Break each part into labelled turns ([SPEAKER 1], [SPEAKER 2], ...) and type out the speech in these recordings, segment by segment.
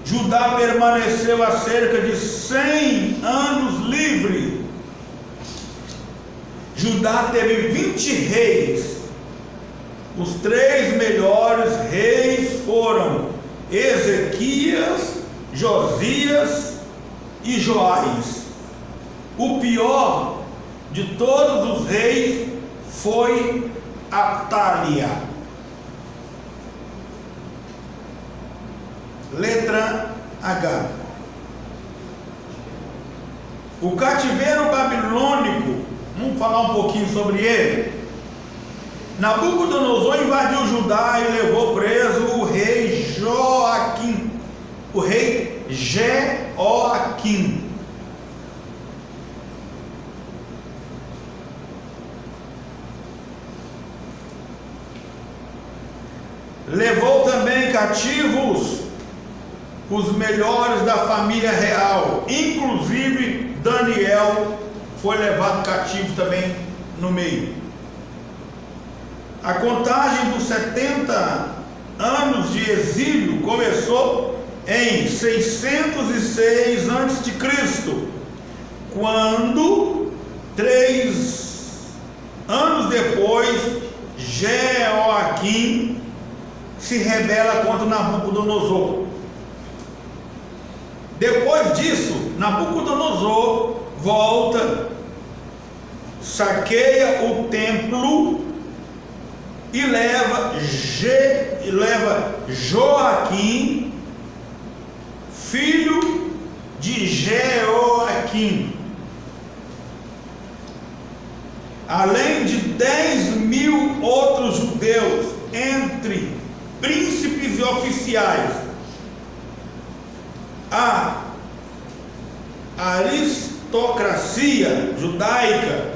[SPEAKER 1] Judá permaneceu há cerca de 100 anos livre. Judá teve 20 reis. Os 3 melhores reis foram Ezequias, Josias e Joás. O pior de todos os reis foi Atália. Letra H. O cativeiro babilônico, vamos falar um pouquinho sobre ele. Nabucodonosor invadiu Judá e levou preso o rei Joaquim, o rei Jeoaquim. Levou também cativos os melhores da família real, inclusive Daniel foi levado cativo também no meio. A contagem dos 70 anos de exílio começou em 606 a.C., quando 3 anos depois Jeoaquim se rebela contra Nabucodonosor. Depois disso, Nabucodonosor volta, saqueia o templo e leva Joaquim, filho de Jeoaquim, além de 10.000 outros judeus, entre príncipes e oficiais. A aristocracia judaica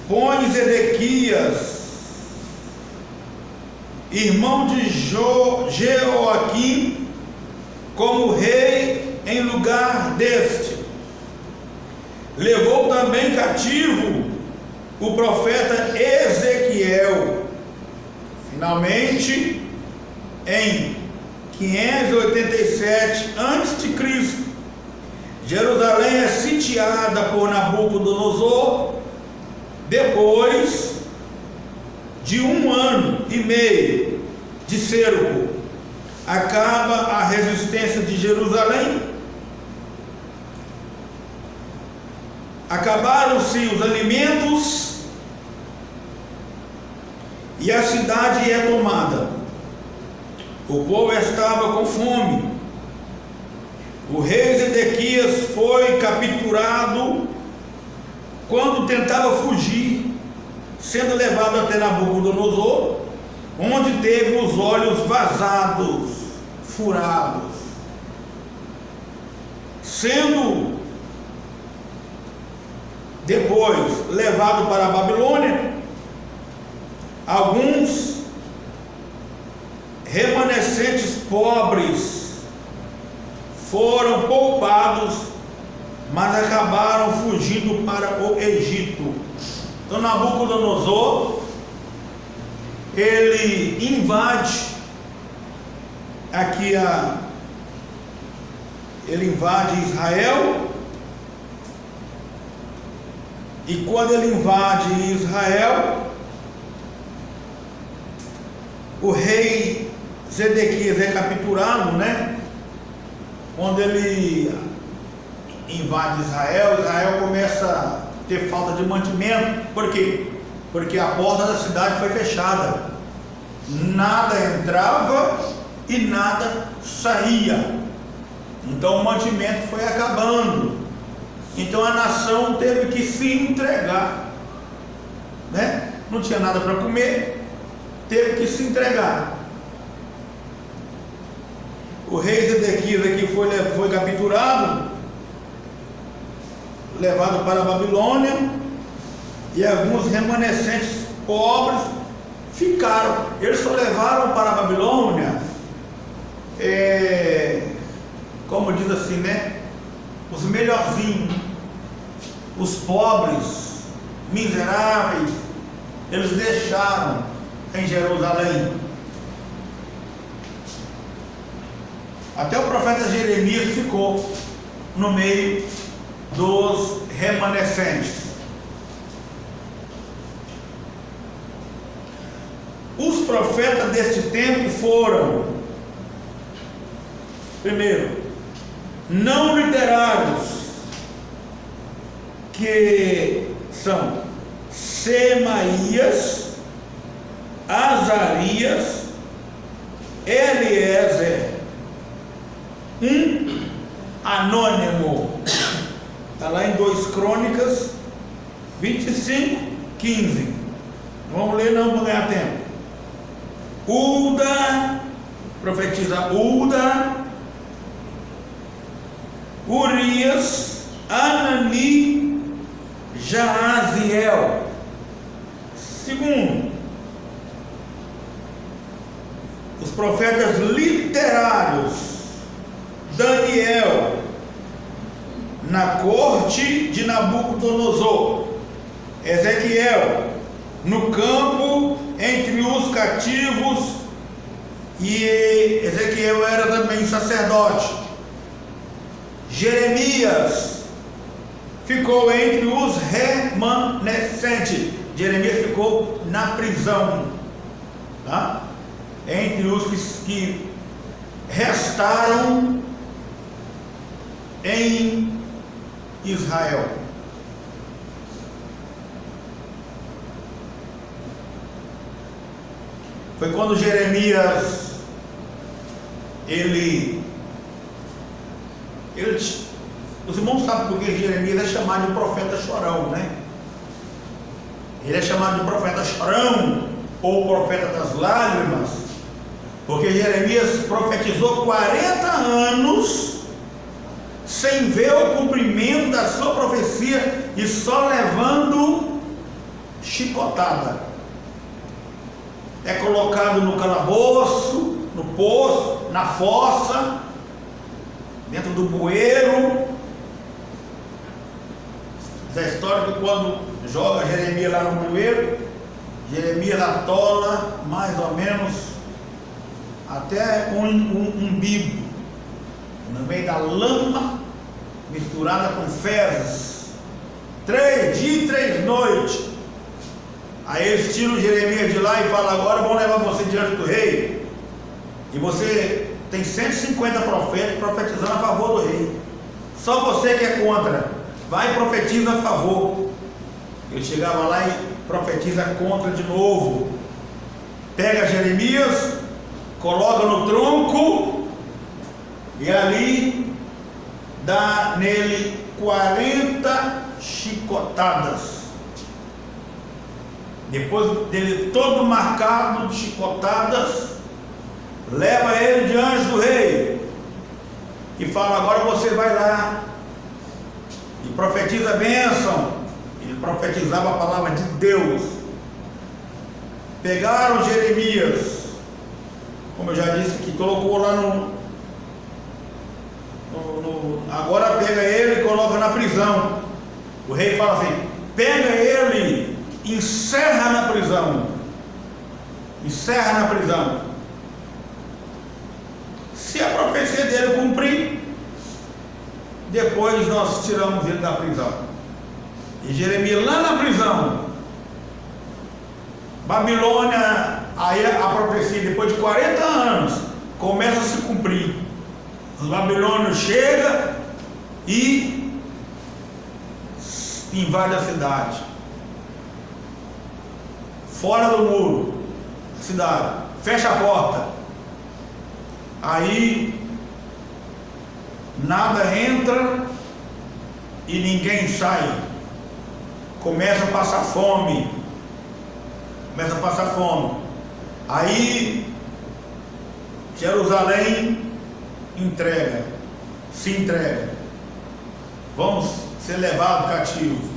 [SPEAKER 1] põe Zedequias, irmão de Jeoaquim, como rei em lugar deste. Levou também cativo o profeta Ezequiel. Finalmente, em 587 a.C., Jerusalém é sitiada por Nabucodonosor. Depois de 1 ano e meio de cerco, acaba a resistência de Jerusalém. Acabaram-se os alimentos e a cidade é tomada. O povo estava com fome. O rei Zedequias foi capturado quando tentava fugir, sendo levado até Nabucodonosor, onde teve os olhos vazados, furados, sendo depois levado para a Babilônia. Alguns remanescentes pobres foram poupados, mas acabaram fugindo para o Egito. Então Nabucodonosor, ele invade ele invade Israel, e quando ele invade Israel, o rei Zedequias é capturado, Quando ele invade Israel, Israel começa a ter falta de mantimento. Por quê? Porque a porta da cidade foi fechada, nada entrava e nada saía. Então o mantimento foi acabando. Então a nação teve que se entregar, Não tinha nada para comer, teve que se entregar. O rei Zedequias aqui foi capturado, levado para a Babilônia, e alguns remanescentes pobres ficaram. Eles só levaram para a Babilônia, como diz assim, os melhorzinhos, os pobres, miseráveis, eles deixaram em Jerusalém. Até o profeta Jeremias ficou no meio dos remanescentes. Os profetas deste tempo foram, primeiro, não literários, que são Semaías, Azarias, Eliezer, um anônimo. Está lá em 2 Crônicas 25, 15. Vamos ler, não vamos ganhar tempo. Ulda, profetiza Ulda, Urias, Anani, Jaaziel. Segundo, os profetas literários, Daniel, na corte de Nabucodonosor, Ezequiel, no campo entre os cativos, e Ezequiel era também sacerdote. Jeremias ficou entre os remanescentes. Jeremias ficou na prisão, tá? Entre os que restaram em Israel. Foi quando Jeremias os irmãos sabem por que Jeremias é chamado de profeta chorão, né? Ele é chamado de profeta chorão ou profeta das lágrimas, porque Jeremias profetizou 40 anos sem ver o cumprimento da sua profecia e só levando chicotada. É colocado no calabouço, no poço, na fossa, dentro do bueiro. Essa história que quando joga Jeremias lá no bueiro, Jeremias atola mais ou menos até um umbigo, no meio da lama, misturada com fezes, 3 dias e 3 noites. Aí eles tiram Jeremias de lá e falam: agora vão levar você diante do rei, e você tem 150 profetas profetizando a favor do rei, só você que é contra, vai e profetiza a favor. Ele chegava lá e profetiza contra de novo. Pega Jeremias, coloca no tronco e ali dá nele 40 chicotadas. Depois dele todo marcado de chicotadas, leva ele diante do rei e fala: agora você vai lá e profetiza a bênção. Ele profetizava a palavra de Deus. Pegaram Jeremias, como eu já disse aqui, colocou lá agora pega ele e coloca na prisão. O rei fala assim: pega ele, encerra na prisão. Encerra na prisão. Se a profecia dele cumprir, depois nós tiramos ele da prisão. E Jeremias lá na prisão, Babilônia, aí a profecia depois de 40 anos começa a se cumprir. Os babilônios chegam e invadem a cidade, fora do muro da cidade, fecha a porta. Aí nada entra e ninguém sai. Começa a passar fome. Aí Jerusalém se entrega. Vamos ser levados cativos.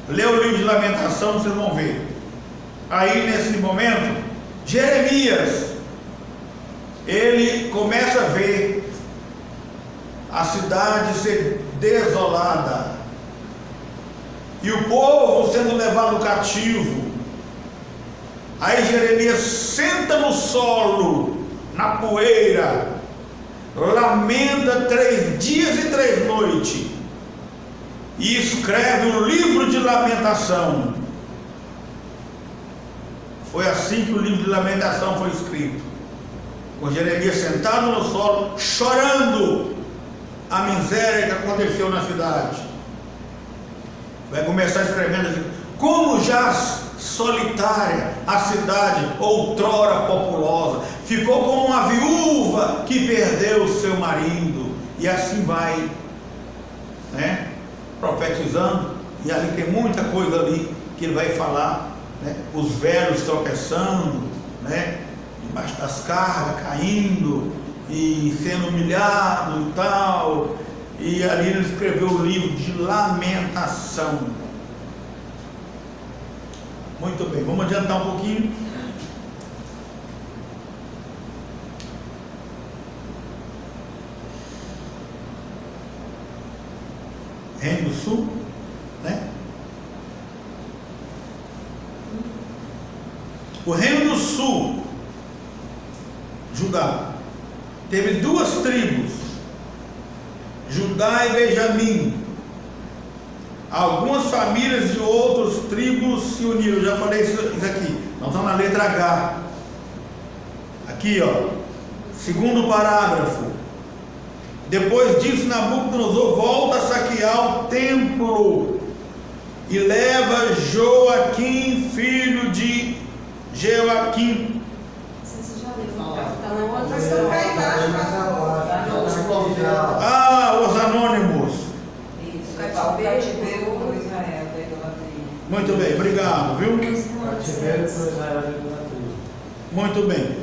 [SPEAKER 1] Lê o livro de Lamentação, vocês vão ver. Aí nesse momento, Jeremias, ele começa a ver a cidade ser desolada e o povo sendo levado cativo. Aí Jeremias senta no solo, na poeira, lamenta 3 dias e 3 noites, e escreve um livro de lamentação. Foi assim que o livro de lamentação foi escrito, com Jeremias sentado no solo, chorando a miséria que aconteceu na cidade. Vai começar escrevendo assim: como jaz solitária a cidade outrora populosa, ficou como uma viúva que perdeu seu marido. E assim vai, né, profetizando. E ali tem muita coisa ali que ele vai falar, né? Os velhos tropeçando, né, debaixo das cargas, caindo e sendo humilhado e tal. E ali ele escreveu o livro de lamentação. Muito bem, vamos adiantar um pouquinho. Reino do Sul, né? O Reino do Sul, Judá, teve 2 tribos, Judá e Benjamim. Algumas famílias de outras tribos se uniram. Eu já falei isso aqui. Nós estamos na letra H. Aqui, ó, segundo parágrafo. Depois disso, Nabucodonosor volta a saquear o templo e leva Joaquim, filho de Jeoaquim.
[SPEAKER 2] Você já leu? Está na outra.
[SPEAKER 3] Mas estão cá embaixo.
[SPEAKER 1] Ah, os anônimos.
[SPEAKER 3] Isso, o cativeiro do Israel da idolatria.
[SPEAKER 1] Muito bem, obrigado, viu?
[SPEAKER 4] Cativeiro do Israel da idolatria.
[SPEAKER 1] Muito bem.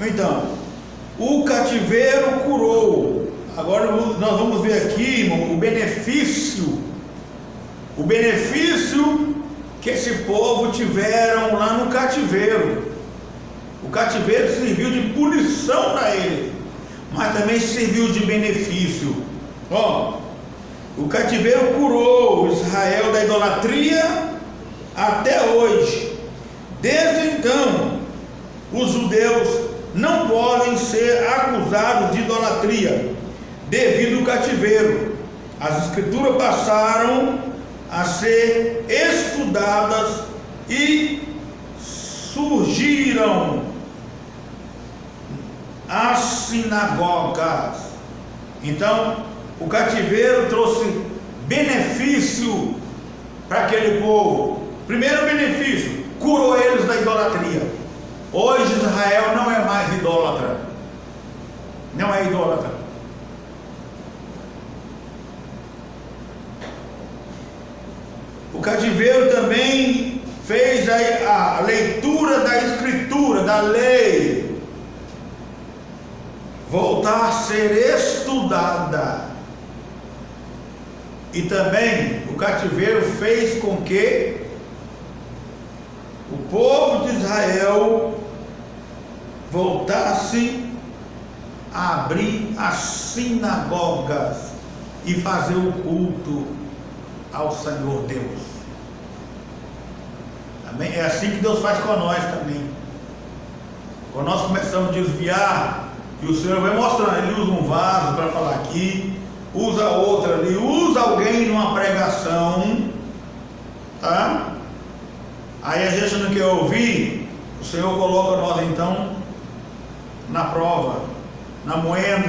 [SPEAKER 1] Então, o cativeiro curou. Agora nós vamos ver aqui, irmão, o benefício que esse povo tiveram lá no cativeiro. O cativeiro serviu de punição para eles, mas também serviu de benefício. Ó, o cativeiro curou Israel da idolatria até hoje. Desde então, os judeus não podem ser acusados de idolatria devido ao cativeiro. As escrituras passaram a ser estudadas e surgiram as sinagogas. Então, o cativeiro trouxe benefício para aquele povo. Primeiro benefício, curou eles da idolatria. Hoje Israel não é mais idólatra. Não é idólatra. O cativeiro também fez a leitura da escritura, da lei, voltar a ser estudada. E também o cativeiro fez com que o povo de Israel voltasse a abrir as sinagogas e fazer o culto ao Senhor Deus. Amém? É assim que Deus faz com nós também. Quando nós começamos a desviar, e o Senhor vai mostrando, Ele usa um vaso para falar aqui, usa outra ali, usa alguém numa pregação, tá? Aí a gente não quer ouvir, o Senhor coloca nós então na prova, na moenda,